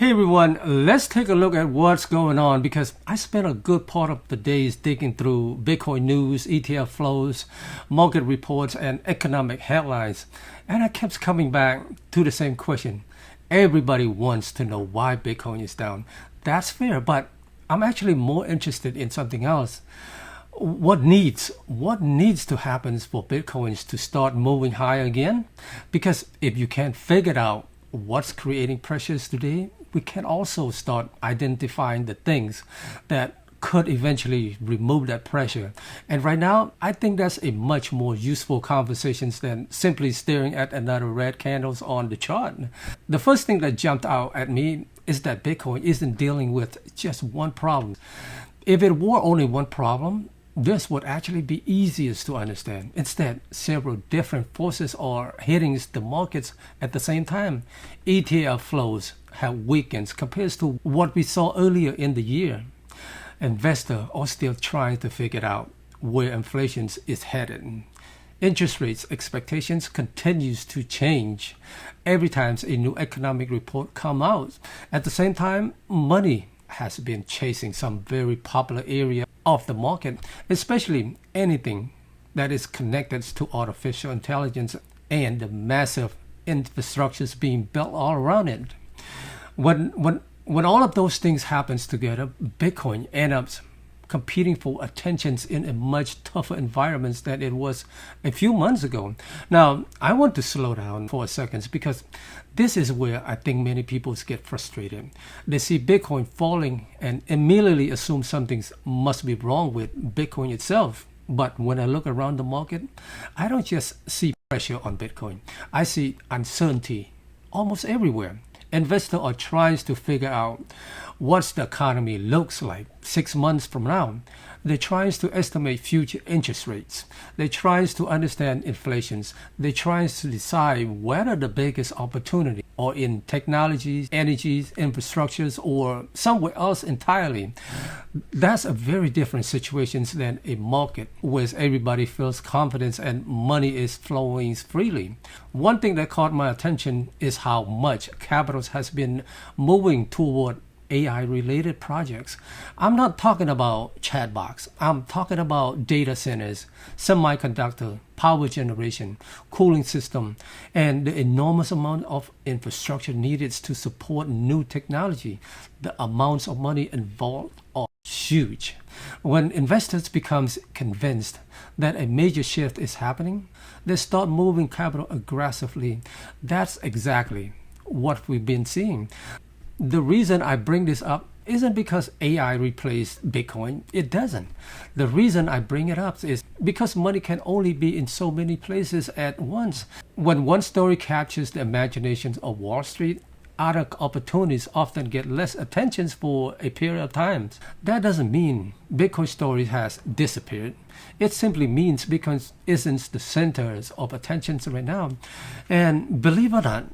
Hey everyone, let's take a look at what's going on because I spent a good part of the days digging through Bitcoin news, ETF flows, market reports, and economic headlines. And I kept coming back to the same question. Everybody wants to know why Bitcoin is down. That's fair, but I'm actually more interested in something else. What needs to happen for Bitcoins to start moving higher again? Because if you can't figure out what's creating pressures today, we can also start identifying the things that could eventually remove that pressure. And right now, I think that's a much more useful conversation than simply staring at another red candles on the chart. The first thing that jumped out at me is that Bitcoin isn't dealing with just one problem. If it were only one problem, this would actually be easiest to understand. Instead, several different forces are hitting the markets at the same time. ETF flows have weakened compared to what we saw earlier in the year. Investors are still trying to figure out where inflation is headed. Interest rates expectations continues to change every time a new economic report comes out. At the same time, money has been chasing some very popular area of the market, especially anything that is connected to artificial intelligence and the massive infrastructures being built all around it. When all of those things happens together, Bitcoin ends up competing for attentions in a much tougher environment than it was a few months ago. Now, I want to slow down for a second because this is where I think many people get frustrated. They see Bitcoin falling and immediately assume something must be wrong with Bitcoin itself. But when I look around the market, I don't just see pressure on Bitcoin. I see uncertainty almost everywhere. Investors are trying to figure out what the economy looks like 6 months from now. They're trying to estimate future interest rates. They're trying to understand inflation. They're trying to decide whether the biggest opportunity are in technologies, energies, infrastructures, or somewhere else entirely. That's a very different situation than a market where everybody feels confidence and money is flowing freely. One thing that caught my attention is how much capital has been moving toward AI-related projects. I'm not talking about chatbots. I'm talking about data centers, semiconductor, power generation, cooling system, and the enormous amount of infrastructure needed to support new technology. The amounts of money involved are huge. When investors become convinced that a major shift is happening, they start moving capital aggressively. That's exactly what we've been seeing. The reason I bring this up isn't because AI replaced Bitcoin. It doesn't. The reason I bring it up is because money can only be in so many places at once. When one story captures the imagination of Wall Street, other opportunities often get less attention for a period of time. That doesn't mean Bitcoin story has disappeared. It simply means Bitcoin isn't the center of attention right now. And believe it or not,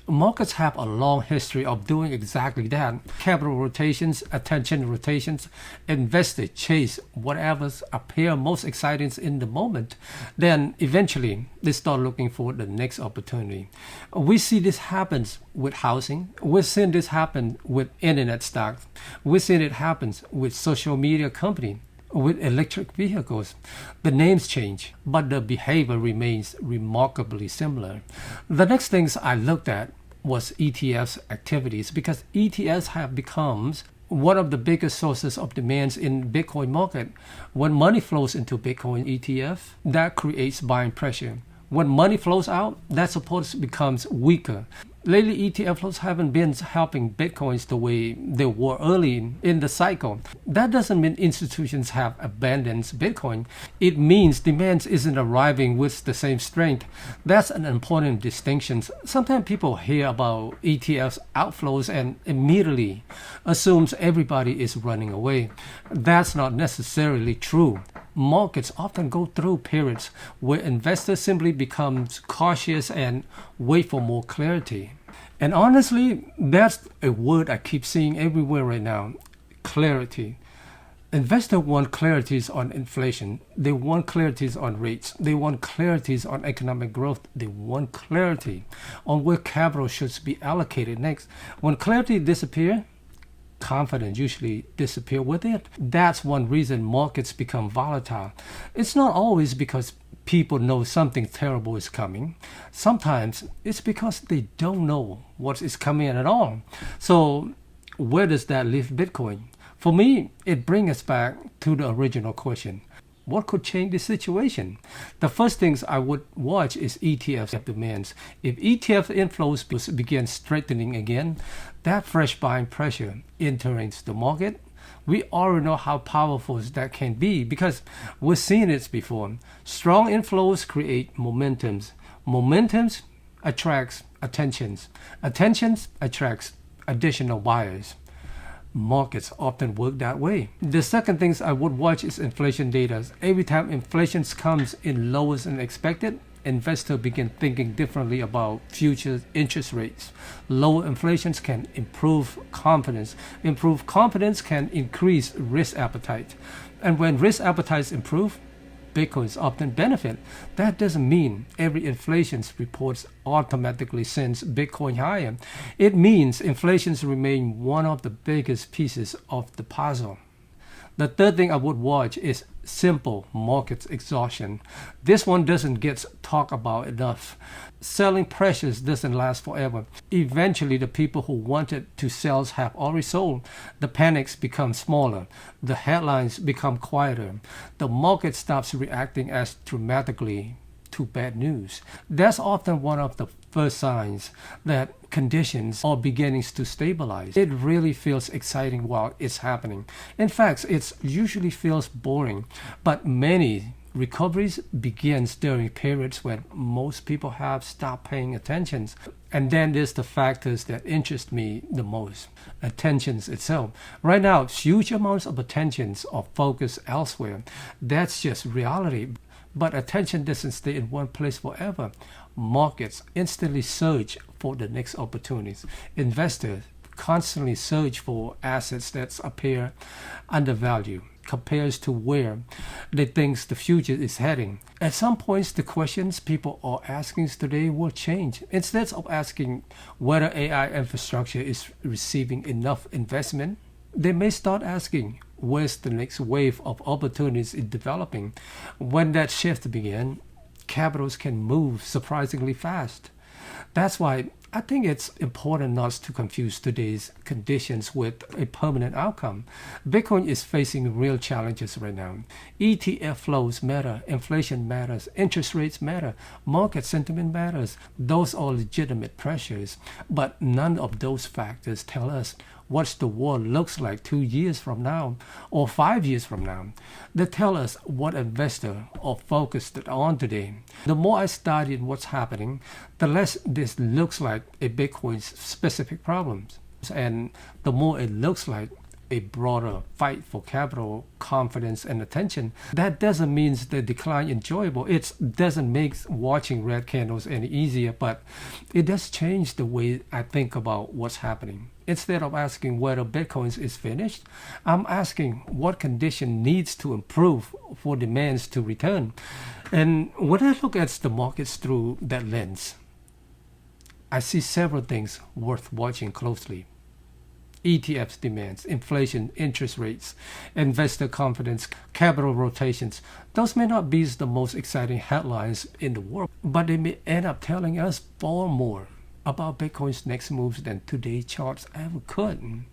markets have a long history of doing exactly that. Capital rotations, attention rotations, investors chase whatever appear most exciting in the moment. Then eventually they start looking for the next opportunity. We see this happens with housing. We've seen this happen with internet stocks. We've seen it happens with social media companies. With electric vehicles, the names change, but the behavior remains remarkably similar. The next things I looked at was ETFs activities because ETFs have become one of the biggest sources of demands in Bitcoin market. When money flows into Bitcoin ETF, that creates buying pressure. When money flows out, that support becomes weaker. Lately, ETF flows haven't been helping Bitcoins the way they were early in the cycle. That doesn't mean institutions have abandoned Bitcoin. It means demand isn't arriving with the same strength. That's an important distinction. Sometimes people hear about ETFs outflows and immediately assumes everybody is running away. That's not necessarily true. Markets often go through periods where investors simply become cautious and wait for more clarity. And honestly, that's a word I keep seeing everywhere right now, clarity. Investors want clarities on inflation. They want clarities on rates. They want clarities on economic growth. They want clarity on where capital should be allocated next. When clarity disappears, confidence usually disappear with it. That's one reason markets become volatile. It's not always because people know something terrible is coming. Sometimes it's because they don't know what is coming at all. So where does that leave Bitcoin? For me, it brings us back to the original question. What could change the situation? The first things I would watch is ETF demands. If ETF inflows begin strengthening again, that fresh buying pressure enters the market. We already know how powerful that can be because we've seen it before. Strong inflows create momentums. Momentums attracts attentions. Attentions attracts additional buyers. Markets often work that way. The second things I would watch is inflation data. Every time inflation comes in lower than expected, investors begin thinking differently about future interest rates. Lower inflations can improve confidence. Improved confidence can increase risk appetite. And when risk appetites improve, Bitcoins often benefit. That doesn't mean every inflation report automatically sends Bitcoin higher. It means inflation remains one of the biggest pieces of the puzzle. The third thing I would watch is simple market exhaustion. This one doesn't get talked about enough. Selling pressures doesn't last forever. Eventually, the people who wanted to sell have already sold. The panics become smaller. The headlines become quieter. The market stops reacting as dramatically to bad news. That's often one of the first signs that conditions are beginning to stabilize. It really feels exciting while it's happening. In fact, it usually feels boring, but many recoveries begins during periods when most people have stopped paying attention. And then there's the factors that interest me the most. Attention itself. Right now, huge amounts of attention are focused elsewhere. That's just reality. But attention doesn't stay in one place forever. Markets instantly search for the next opportunities. Investors constantly search for assets that appear undervalued compared to where they think the future is heading. At some points, the questions people are asking today will change. Instead of asking whether AI infrastructure is receiving enough investment, they may start asking, where's the next wave of opportunities in developing? When that shift begins, capitals can move surprisingly fast. That's why I think it's important not to confuse today's conditions with a permanent outcome. Bitcoin is facing real challenges right now. ETF flows matter, inflation matters, interest rates matter, market sentiment matters. Those are legitimate pressures, but none of those factors tell us what the world looks like 2 years from now or 5 years from now. They tell us what investors are focused on today. The more I studied what's happening, the less this looks like a Bitcoin's specific problems, and the more it looks like a broader fight for capital, confidence, and attention. That doesn't mean the decline enjoyable. It doesn't make watching red candles any easier, but it does change the way I think about what's happening. Instead of asking whether Bitcoin is finished, I'm asking what condition needs to improve for demands to return. And when I look at the markets through that lens, I see several things worth watching closely. ETFs demands, inflation, interest rates, investor confidence, capital rotations. Those may not be the most exciting headlines in the world, but they may end up telling us far more about Bitcoin's next moves than today's charts ever could.